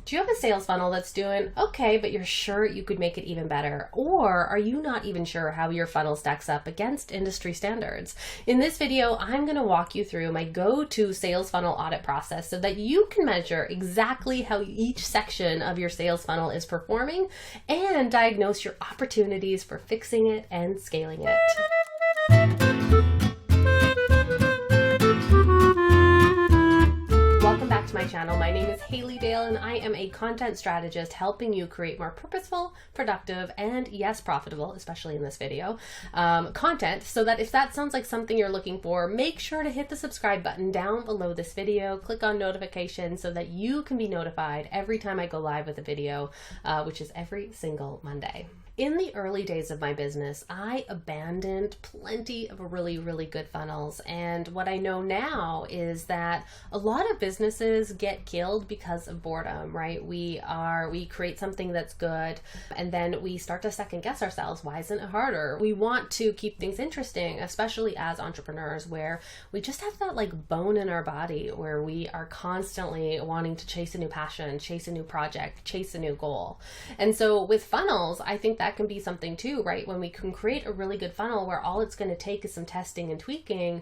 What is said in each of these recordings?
Do you have a sales funnel that's doing okay, but you're sure you could make it even better? Or are you not even sure how your funnel stacks up against industry standards? In this video, I'm going to walk you through my go-to sales funnel audit process so that you can measure exactly how each section of your sales funnel is performing and diagnose your opportunities for fixing it and scaling it. Welcome back to my channel. My name is Haley Dale and I am a content strategist helping you create more purposeful, productive, and yes, profitable, especially in this video, content, so that if that sounds like something you're looking for, make sure to hit the subscribe button down below this video, click on notifications so that you can be notified every time I go live with a video, which is every single Monday. In the early days of my business, I abandoned plenty of really good funnels. And what I know now is that a lot of businesses get killed because of boredom, right? We create something that's good and then we start to second guess ourselves. Why isn't it harder? We want to keep things interesting, especially as entrepreneurs, where we just have that like bone in our body where we are constantly wanting to chase a new passion, chase a new project, chase a new goal. And so with funnels, I think that can be something too, right? When we can create a really good funnel where all it's going to take is some testing and tweaking,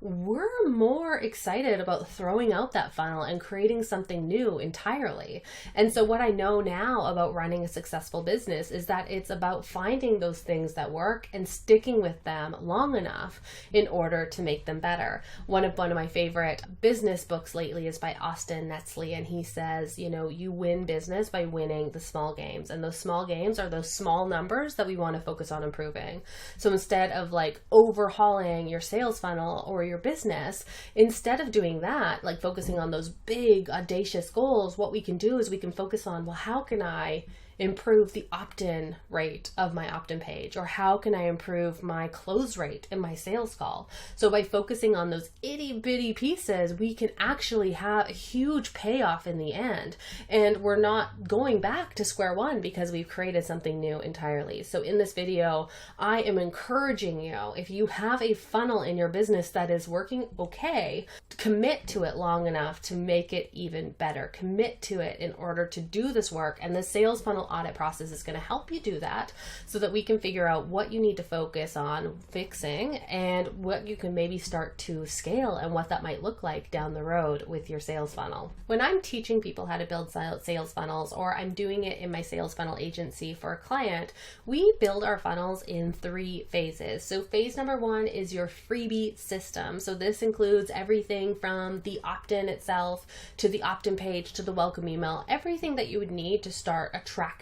we're more excited about throwing out that funnel and creating something new entirely. And so what I know now about running a successful business is that it's about finding those things that work and sticking with them long enough in order to make them better. One of my favorite business books lately is by Austin Netzley, and he says, you know, you win business by winning the small games, and those small games are those small numbers that we want to focus on improving. So instead of like overhauling your sales funnel or your business, instead of doing that, like focusing on those big audacious goals, what we can do is we can focus on, well, how can I improve the opt-in rate of my opt-in page? Or how can I improve my close rate in my sales call? So by focusing on those itty bitty pieces, we can actually have a huge payoff in the end. And we're not going back to square one because we've created something new entirely. So in this video, I am encouraging you, if you have a funnel in your business that is working okay, commit to it long enough to make it even better. Commit to it in order to do this work. And the sales funnel audit process is going to help you do that so that we can figure out what you need to focus on fixing and what you can maybe start to scale and what that might look like down the road with your sales funnel. When I'm teaching people how to build sales funnels, or I'm doing it in my sales funnel agency for a client, we build our funnels in 3 phases. So phase number 1 is your freebie system. So this includes everything from the opt-in itself to the opt-in page to the welcome email, everything that you would need to start attracting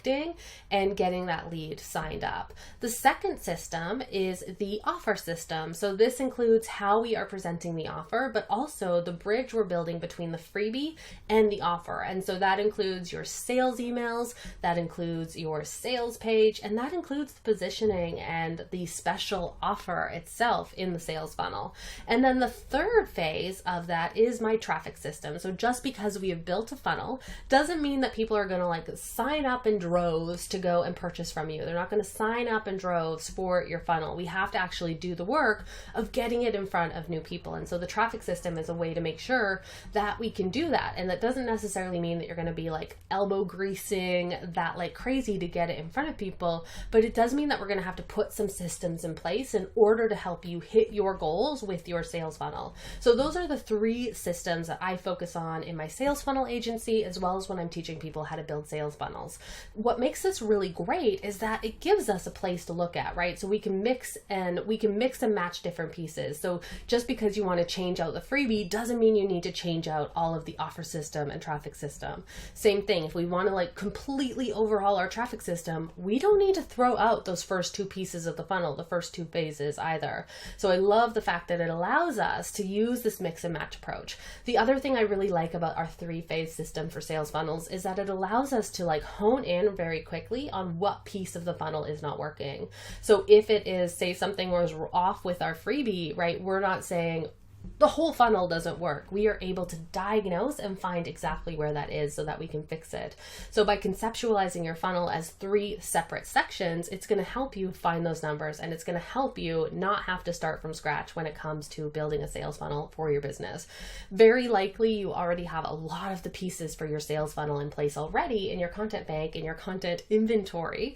and getting that lead signed up. The second system is the offer system. So this includes how we are presenting the offer, but also the bridge we're building between the freebie and the offer. And so that includes your sales emails, that includes your sales page, and that includes the positioning and the special offer itself in the sales funnel. And then the third phase of that is my traffic system. So just because we have built a funnel doesn't mean that people are going to like sign up in droves to go and purchase from you. They're not going to sign up in droves for your funnel. We have to actually do the work of getting it in front of new people. And so the traffic system is a way to make sure that we can do that. And that doesn't necessarily mean that you're going to be like elbow greasing that like crazy to get it in front of people, but it does mean that we're going to have to put some systems in place in order to help you hit your goals with your sales funnel. So those are the 3 systems that I focus on in my sales funnel agency, as well as when I'm teaching people how to build sales funnels. What makes this really great is that it gives us a place to look at, right? So we can mix and match different pieces. So just because you want to change out the freebie doesn't mean you need to change out all of the offer system and traffic system. Same thing, if we want to like completely overhaul our traffic system, we don't need to throw out those first 2 pieces of the funnel, the first 2 phases either. So I love the fact that it allows us to use this mix and match approach. The other thing I really like about our 3-phase system for sales funnels is that it allows us to like hone in very quickly on what piece of the funnel is not working. So if it is, say, something was off with our freebie, right, we're not saying, the whole funnel doesn't work. We are able to diagnose and find exactly where that is so that we can fix it. So by conceptualizing your funnel as 3 separate sections, it's going to help you find those numbers, and it's going to help you not have to start from scratch when it comes to building a sales funnel for your business. Very likely you already have a lot of the pieces for your sales funnel in place already in your content bank, in your content inventory,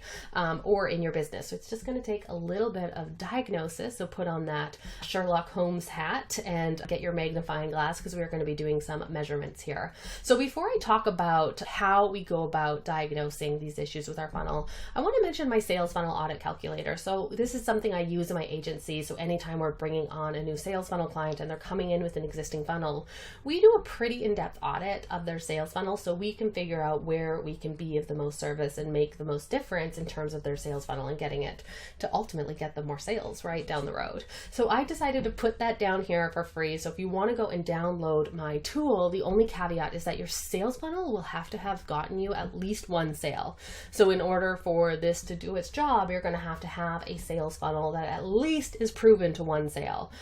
or in your business. So it's just going to take a little bit of diagnosis. So put on that Sherlock Holmes hat and get your magnifying glass, because we're going to be doing some measurements here. So before I talk about how we go about diagnosing these issues with our funnel, I want to mention my sales funnel audit calculator. So this is something I use in my agency. So anytime we're bringing on a new sales funnel client and they're coming in with an existing funnel, we do a pretty in-depth audit of their sales funnel so we can figure out where we can be of the most service and make the most difference in terms of their sales funnel and getting it to ultimately get them more sales right down the road. So I decided to put that down here for free. So if you want to go and download my tool, the only caveat is that your sales funnel will have to have gotten you at least 1 sale. So in order for this to do its job, you're going to have a sales funnel that at least is proven to 1 sale.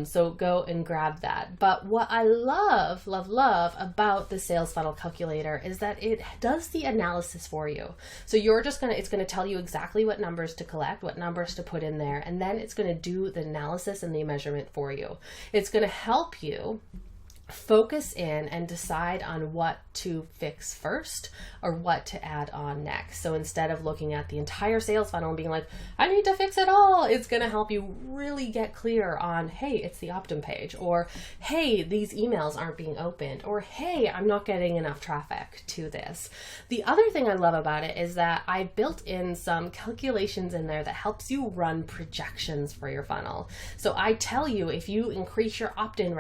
So go and grab that. But what I love about the sales funnel calculator is that it does the analysis for you. So it's going to tell you exactly what numbers to collect, what numbers to put in there, and then it's going to do the analysis and the measurement for you. It's going to help you focus in and decide on what to fix first or what to add on next. So instead of looking at the entire sales funnel and being like, I need to fix it all, it's going to help you really get clear on, hey, it's the opt-in page, or hey, these emails aren't being opened, or hey, I'm not getting enough traffic to this. The other thing I love about it is that I built in some calculations in there that helps you run projections for your funnel. So I tell you, if you increase your opt-in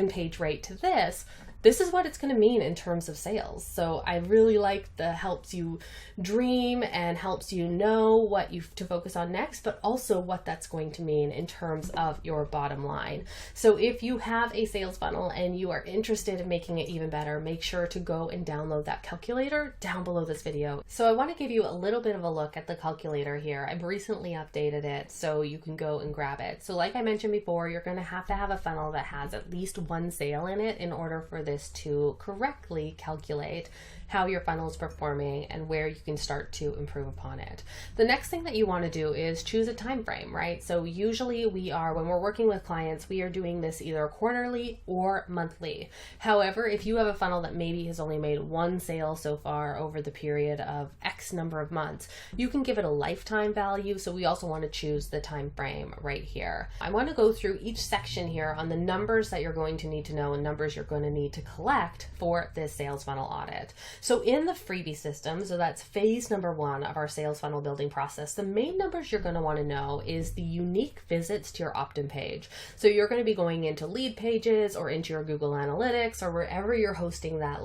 page rate to this is what it's going to mean in terms of sales. So I really like the helps you dream and helps you know what you to focus on next, but also what that's going to mean in terms of your bottom line. So if you have a sales funnel and you are interested in making it even better, make sure to go and download that calculator down below this video. So I want to give you a little bit of a look at the calculator here. I've recently updated it so you can go and grab it. So like I mentioned before, you're going to have a funnel that has at least 1 sale in it in order for this to correctly calculate how your funnel is performing and where you can start to improve upon it. The next thing that you want to do is choose a time frame, right? So usually when we're working with clients, we are doing this either quarterly or monthly. However, if you have a funnel that maybe has only made 1 sale so far over the period of X number of months, you can give it a lifetime value. So we also want to choose the time frame right here. I want to go through each section here on the numbers that you're going to need to know and numbers you're going to need to collect for this sales funnel audit. So in the Freebie system, so that's phase number 1 of our sales funnel building process, the main numbers you're going to want to know is the unique visits to your opt-in page. So you're going to be going into lead pages or into your Google Analytics or wherever you're hosting that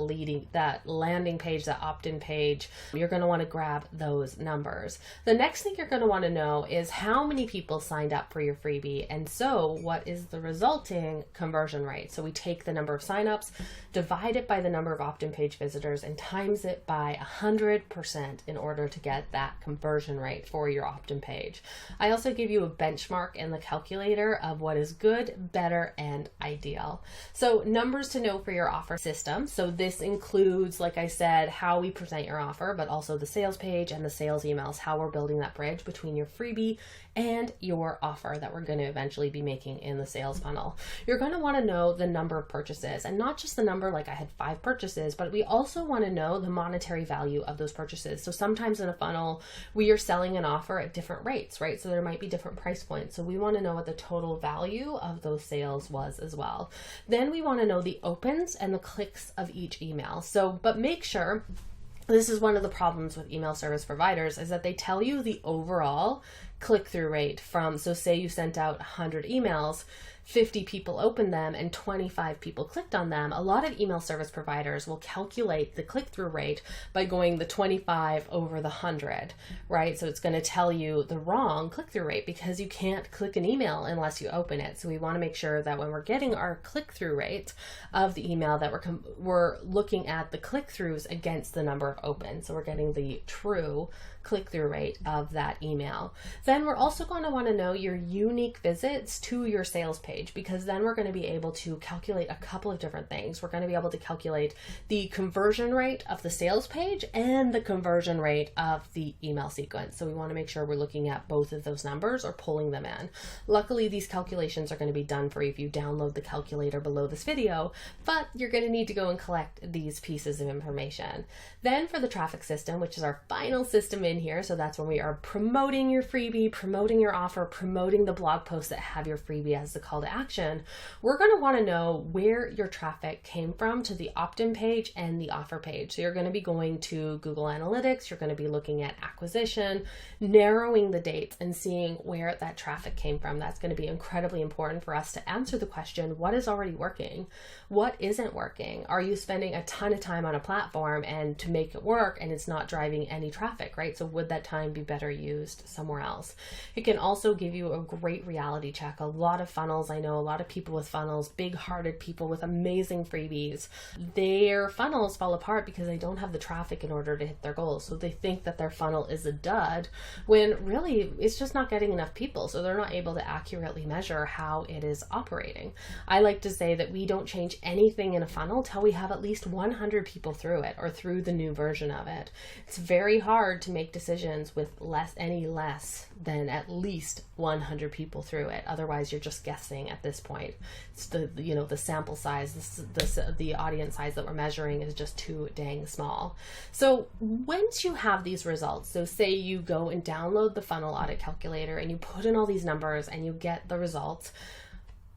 landing page, that opt-in page. You're going to want to grab those numbers. The next thing you're going to want to know is how many people signed up for your freebie, and so what is the resulting conversion rate. So we take the number of signups, divide it by the number of opt-in page visitors, and times it by 100% in order to get that conversion rate for your opt-in page. I also give you a benchmark in the calculator of what is good, better, and ideal. So numbers to know for your offer system. So this includes, like I said, how we present your offer, but also the sales page and the sales emails, how we're building that bridge between your freebie and your offer that we're going to eventually be making in the sales funnel. You're going to want to know the number of purchases, and not just the number like I had 5 purchases, but we also want to know the monetary value of those purchases. So sometimes in a funnel, we are selling an offer at different rates, right? So there might be different price points. So we want to know what the total value of those sales was as well. Then we want to know the opens and the clicks of each email. But make sure, this is one of the problems with email service providers, is that they tell you the overall click-through rate so say you sent out 100 emails, 50 people opened them and 25 people clicked on them. A lot of email service providers will calculate the click-through rate by going the 25 over the 100, right? So it's going to tell you the wrong click-through rate because you can't click an email unless you open it. So we want to make sure that when we're getting our click-through rate of the email that we're looking at the click-throughs against the number of opens. So we're getting the true click-through rate of that email. Then we're also going to want to know your unique visits to your sales page, because then we're going to be able to calculate a couple of different things. We're going to be able to calculate the conversion rate of the sales page and the conversion rate of the email sequence. So we want to make sure we're looking at both of those numbers or pulling them in. Luckily, these calculations are going to be done for you if you download the calculator below this video, but you're going to need to go and collect these pieces of information. Then for the traffic system, which is our final system in here, so that's when we are promoting your freebie, promoting your offer, promoting the blog posts that have your freebie as the call to action, we're going to want to know where your traffic came from to the opt-in page and the offer page. So you're going to be going to Google Analytics, you're going to be looking at acquisition, narrowing the dates and seeing where that traffic came from. That's going to be incredibly important for us to answer the question, what is already working? What isn't working? Are you spending a ton of time on a platform and to make it work and it's not driving any traffic, right? So would that time be better used somewhere else? It can also give you a great reality check. A lot of funnels, I know a lot of people with funnels, big-hearted people with amazing freebies, their funnels fall apart because they don't have the traffic in order to hit their goals. So they think that their funnel is a dud when really it's just not getting enough people. So they're not able to accurately measure how it is operating. I like to say that we don't change anything in a funnel till we have at least 100 people through it or through the new version of it. It's very hard to make decisions with any less than at least 100 people through it. Otherwise, you're just guessing at this point. It's the sample size, the audience size that we're measuring is just too dang small. So once you have these results, so say you go and download the funnel audit calculator and you put in all these numbers and you get the results,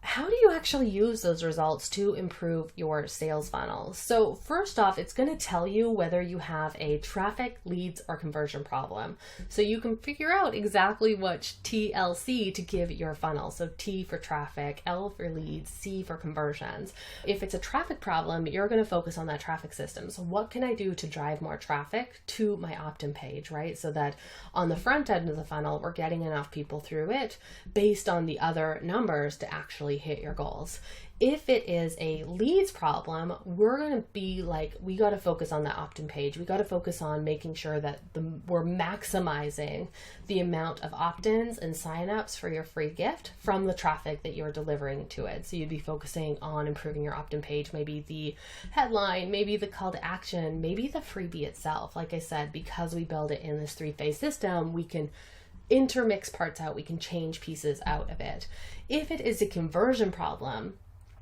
how do you actually use those results to improve your sales funnel? So first off, it's going to tell you whether you have a traffic, leads, or conversion problem. So you can figure out exactly which TLC to give your funnel. So T for traffic, L for leads, C for conversions. If it's a traffic problem, you're going to focus on that traffic system. So what can I do to drive more traffic to my opt-in page, right? So that on the front end of the funnel, we're getting enough people through it based on the other numbers to actually hit your goals. If it is a leads problem, we're going to be like, we got to focus on that opt-in page. We got to focus on making sure that we're maximizing the amount of opt-ins and signups for your free gift from the traffic that you're delivering to it. So you'd be focusing on improving your opt-in page, maybe the headline, maybe the call to action, maybe the freebie itself. Like I said, because we build it in this three-phase system, we can intermix parts out, we can change pieces out of it. If it is a conversion problem,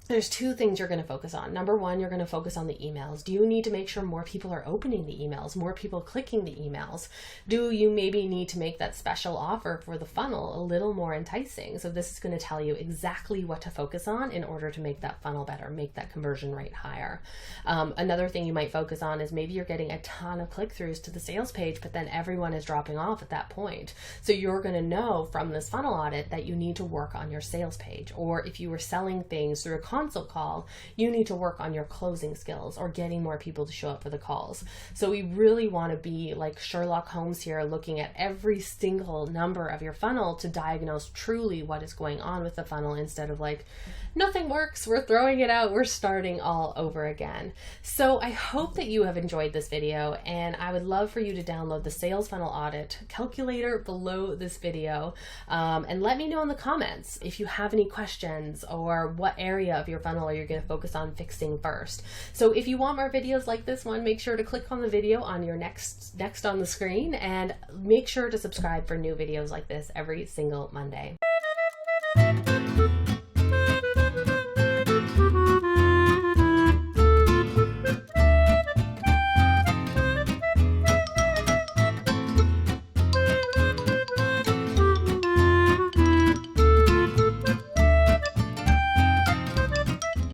there's two things you're going to focus on. Number one, you're going to focus on the emails. Do you need to make sure more people are opening the emails, more people clicking the emails? Do you maybe need to make that special offer for the funnel a little more enticing? So this is going to tell you exactly what to focus on in order to make that funnel better, make that conversion rate higher. Another thing you might focus on is maybe you're getting a ton of click-throughs to the sales page, but then everyone is dropping off at that point. So you're going to know from this funnel audit that you need to work on your sales page. Or if you were selling things through a consult call, you need to work on your closing skills or getting more people to show up for the calls. So we really want to be like Sherlock Holmes here, looking at every single number of your funnel to diagnose truly what is going on with the funnel, instead of like, nothing works, we're throwing it out, we're starting all over again. So I hope that you have enjoyed this video, and I would love for you to download the sales funnel audit calculator below this video, and let me know in the comments if you have any questions or what area of your funnel are you going to focus on fixing first. So if you want more videos like this one, make sure to click on the video on your next on the screen, and make sure to subscribe for new videos like this every single Monday.